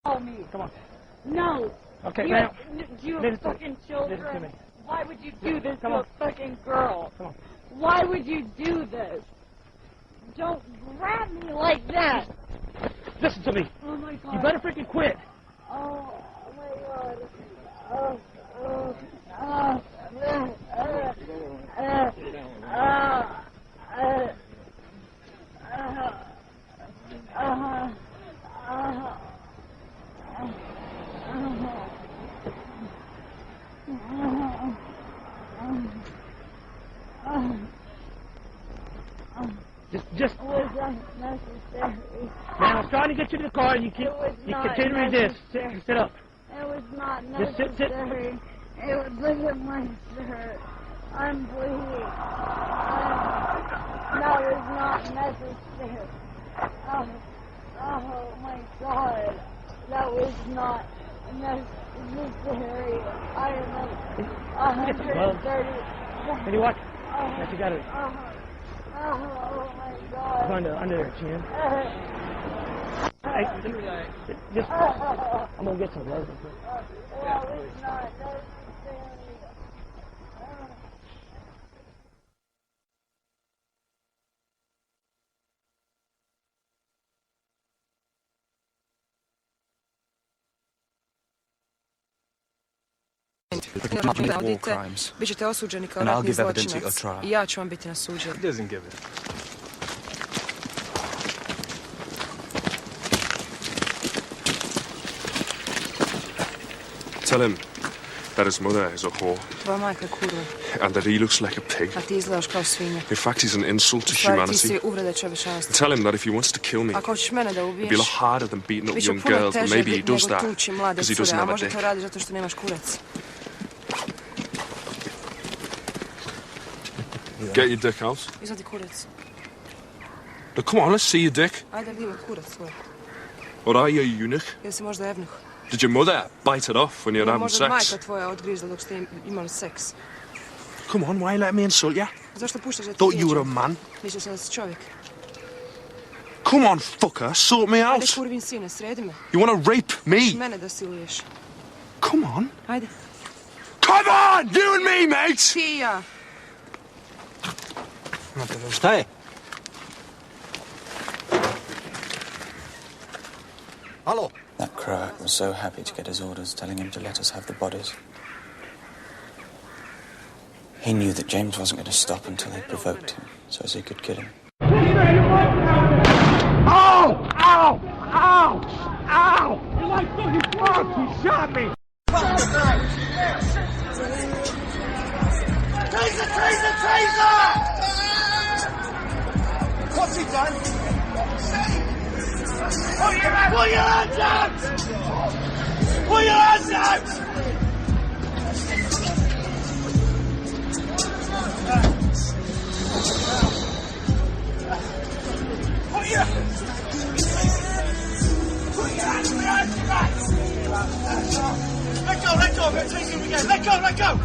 Call me. Come on. No. Okay, now. You have fucking children. Listen to me. Why would you do this Come to on. a fucking girl? Come on. Why would you do this? Don't grab me like that. Listen to me. Oh my god. You better freaking quit. Oh my god. Just. Was that necessary? Man, I was trying to get you to the car, and you continue to resist. Sit up. It was not Just sit. necessary. It was, look at my shirt. I'm bleeding. That was not necessary. Oh my god. That was not necessary. I am 130. Can you watch? Yes, you got it. Oh my god. Under their chin. Hey, just, I'm gonna get some gloves. That was not necessary. Bit ćete osuđeni kao ratni zločinac. I ja ću vam biti nasuđen. He doesn't give it. Tell him that his mother is a whore. Tvoja majka je kurva. And that he looks like a pig. A ti izgledaš kao svinja. In fact, he's an insult to Ti humanity. si uvreda čovječanstva. Tell him that if he wants to kill me, Ako hoćeš mene da it'd ubiješ, be a lot harder than beating up biće young puno girls, but teže maybe he does nego that tući mlade because he cure, doesn't a have a možda dick. to radi zato što nemaš kurac. Get your dick out. Izvadi kurac. Look, come on, let's see your dick. Ajde, vidimo kurac svoj. Or are you a eunuch? Jel si možda evnuh? Did your mother bite it off when you were having Možda majka sex? tvoja odgrizla dok ste imali seks. Come on, why let me insult you? Zašto puštaš da ti Thought you sviđa? were a man. Mislio sam da si čovjek. Come on, fucker, sort me Ajde, out. kurvin sine, sredi me. You want to rape me? Mene da siluješ. Come on. Ajde. Come on, you and me, mate! Ti i ja. Šta je? Halo? That croat was so happy to get his orders telling him to let us have the bodies. He knew that James wasn't going to stop until they provoked him, so as he could kill him. Ow! Ow! Ow! Ow! You like fucking fuck! He shot me! Taser! Taser! Taser! What's he done? Put your hands out! Put your hands out! Put your hands behind your back! Let go! Let go! I'm going to take him again! Let go! Let go!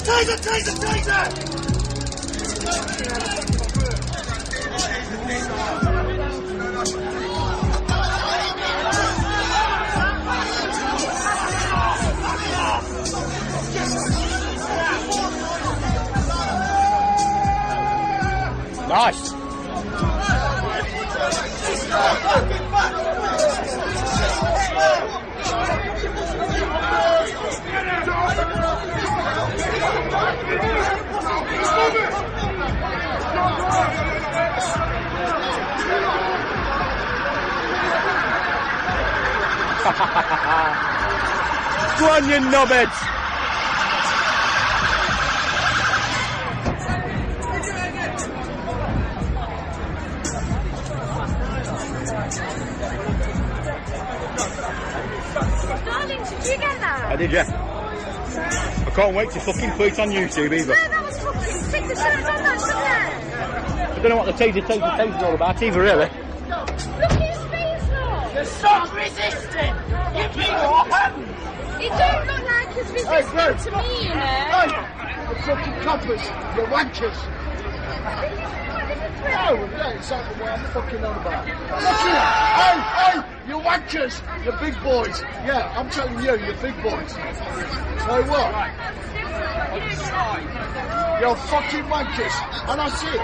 Taser! Taser! Taser! Nice! Go on, you knobheads! Darling, did you get that? I did, yeah. I can't wait to fucking put it on YouTube either. No, that was fucking sick. They should have done that, shouldn't they? I don't know what the taser's all about either, really. Look at his face now. Stop resisting! You people, what happened? He don't look like he's resistant to me, you know. The fucking coppers, you wankers. What is it Yeah, exactly what I'm fucking on about. Listen, hey, you wankers, you big boys. Yeah, I'm telling you, you big boys. So what? You're fucking wankers, and that's it.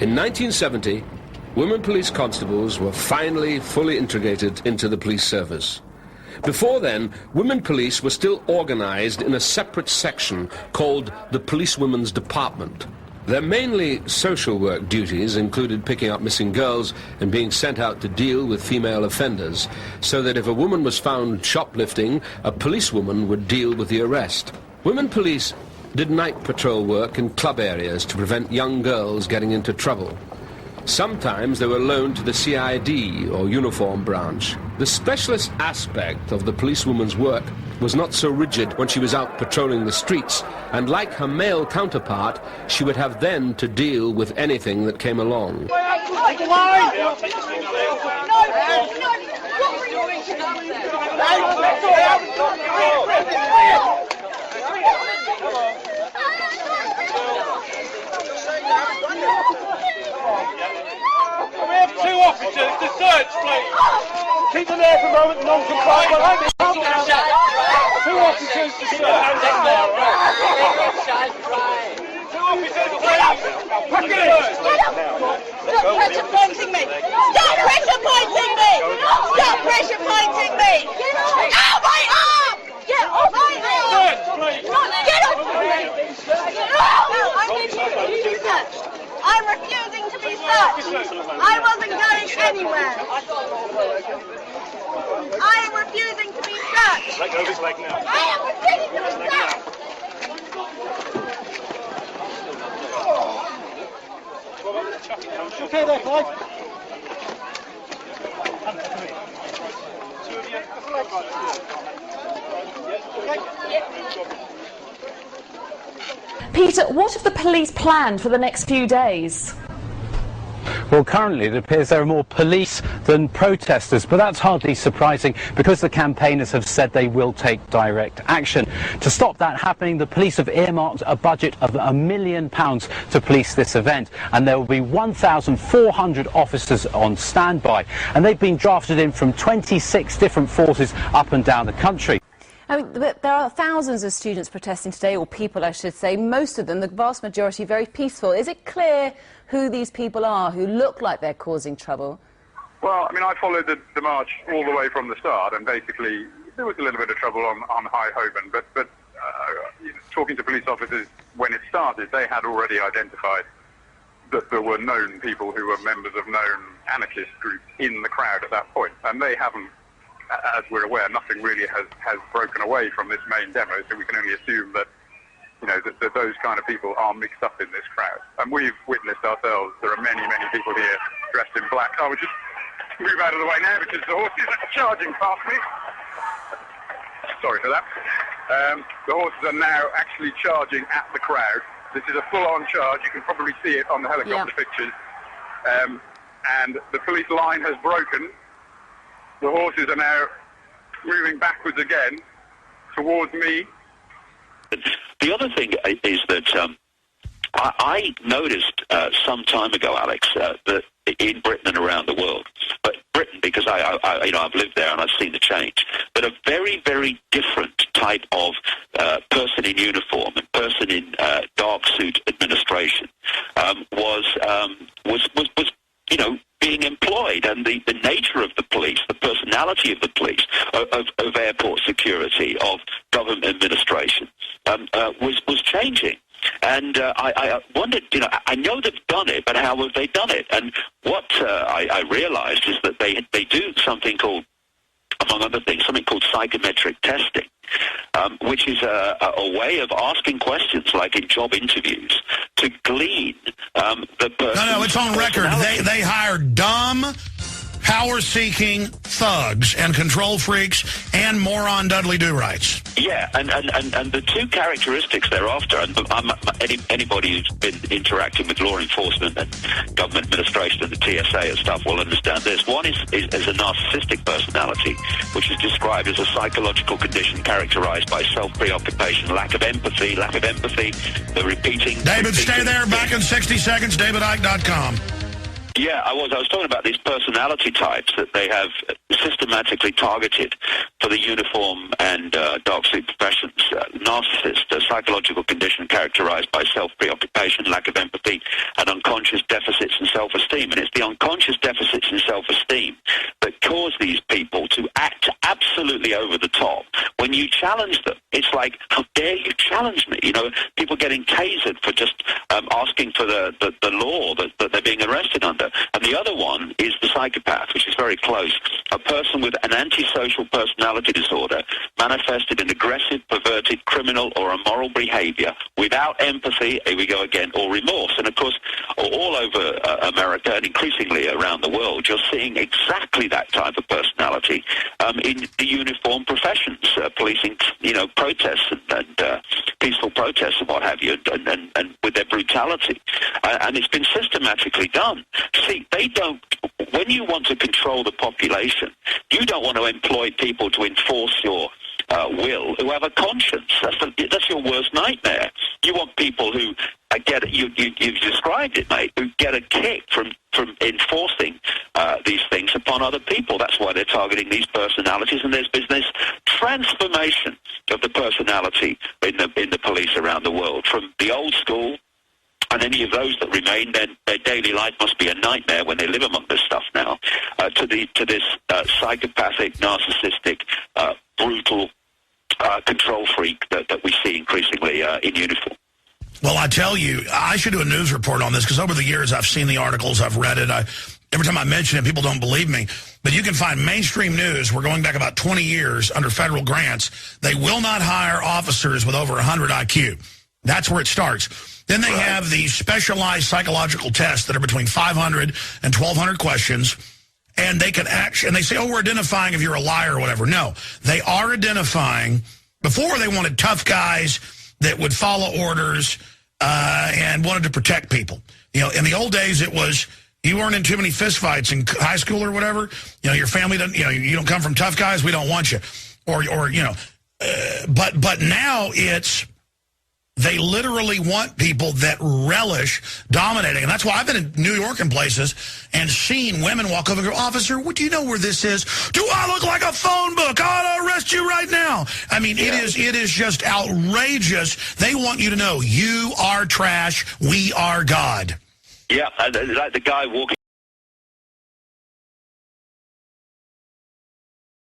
In 1970, women police constables were finally fully integrated into the police service. Before then, women police were still organized in a separate section called the Policewomen's Department. Their mainly social work duties included picking up missing girls and being sent out to deal with female offenders, so that if a woman was found shoplifting, a policewoman would deal with the arrest. Women police did night patrol work in club areas to prevent young girls getting into trouble. Sometimes they were loaned to the CID, or uniform branch. The specialist aspect of the policewoman's work was not so rigid when she was out patrolling the streets, and like her male counterpart, she would have then to deal with anything that came along. We have 2 officers to search, please. Keep them there for a moment, non-compliant. 2 officers to search. 2 officers, please. Stop pressure pointing me! Stop pressure pointing me! Stop pressure pointing me! Ow, my arm! Get off my arm! Get off me! I need you to be searched. I'm refusing to be searched. I wasn't going anywhere. I am refusing to be searched. Let go of his leg now. I am refusing to be searched. Okay there, Clive. Peter, what have the police planned for the next few days? Well, currently it appears there are more police than protesters, but that's hardly surprising because the campaigners have said they will take direct action. To stop that happening, the police have earmarked a budget of £1 million to police this event, and there will be 1,400 officers on standby, and they've been drafted in from 26 different forces up and down the country. I mean, there are thousands of students protesting today, or people I should say, most of them, the vast majority, very peaceful. Is it clear who these people are, who look like they're causing trouble? Well, I mean, I followed the march all the way from the start, and basically there was a little bit of trouble on High Holborn, but talking to police officers when it started, they had already identified that there were known people who were members of known anarchist groups in the crowd at that point, and they haven't, as we're aware, nothing really has broken away from this main demo, so we can only assume that, you know, that those kind of people are mixed up in this crowd. And we've witnessed ourselves, there are many, many people here dressed in black. I would just move out of the way now because the horses are charging past me. Sorry for that. The horses are now actually charging at the crowd. This is a full-on charge. You can probably see it on the helicopter pictures. And the police line has broken. The horses are now moving backwards again towards me. The other thing is that I noticed some time ago, Alex, that in Britain and around the world, but Britain because I've lived there and I've seen the change, but a very, very different type of person in uniform and person in dark suit administration was being employed, and the nature of the police, the personality of the police, of airport security, of government administration, was changing. And I wondered, I know they've done it, but how have they done it? And what I realized is that they do something called, among other things, something called psychometric testing, which is a way of asking questions, like in job interviews, to glean the person. No, it's on record. They hire dumb, power-seeking thugs and control freaks and moron Dudley Do-Rights. Yeah, and the two characteristics thereafter, and anybody who's been interacting with law enforcement and government administration and the TSA and stuff will understand this. One is a narcissistic personality, which is described as a psychological condition characterized by self-preoccupation, lack of empathy, the repeating... David, stay there. Back in 60 seconds, davidicke.com. Yeah, I was talking about these personality types that they have systematically targeted for the uniform and dark sleep professions. Narcissist, a psychological condition characterized by self-preoccupation, lack of empathy, and unconscious deficits in self-esteem. And it's the unconscious deficits in self-esteem that cause these people to act absolutely over the top. When you challenge them, it's like, how dare you challenge me? You know, people getting tasered for just asking for the law that they're being arrested under. And the other one is the psychopath, which is very close. A person with an antisocial personality disorder manifested in aggressive, perverted, criminal, or immoral behavior without empathy, here we go again, or remorse. And of course, all over America and increasingly around the world, you're seeing exactly that type of personality in the uniformed professions, policing, protests and peaceful protests and what have you, and with their brutality. And it's been systematically done. See, when you want to control the population, you don't want to employ people to enforce your will who have a conscience. That's your worst nightmare. You want people who you've described it, mate, who get a kick from enforcing these things upon other people. That's why they're targeting these personalities, and there's business transformation of the personality in the police around the world, from the old school. And any of those that remain, their daily life must be a nightmare when they live among this stuff now, to this psychopathic, narcissistic, brutal control freak that we see increasingly in uniform. Well, I tell you, I should do a news report on this, because over the years I've seen the articles, I've read it. Every time I mention it, people don't believe me. But you can find mainstream news. We're going back about 20 years under federal grants. They will not hire officers with over 100 IQ. That's where it starts. Then they have these specialized psychological tests that are between 500 and 1,200 questions, and they can and they say, oh, we're identifying if you're a liar or whatever. No, they are identifying. Before, they wanted tough guys that would follow orders and wanted to protect people. In the old days, it was, you weren't in too many fistfights in high school or whatever. Your family doesn't, you don't come from tough guys, we don't want you. But now it's, they literally want people that relish dominating. And that's why I've been in New York and places and seen women walk over and go, officer, do you know where this is? Do I look like a phone book? I ought to arrest you right now. I mean, it is just outrageous. They want you to know you are trash. We are God. Yeah, like the guy walking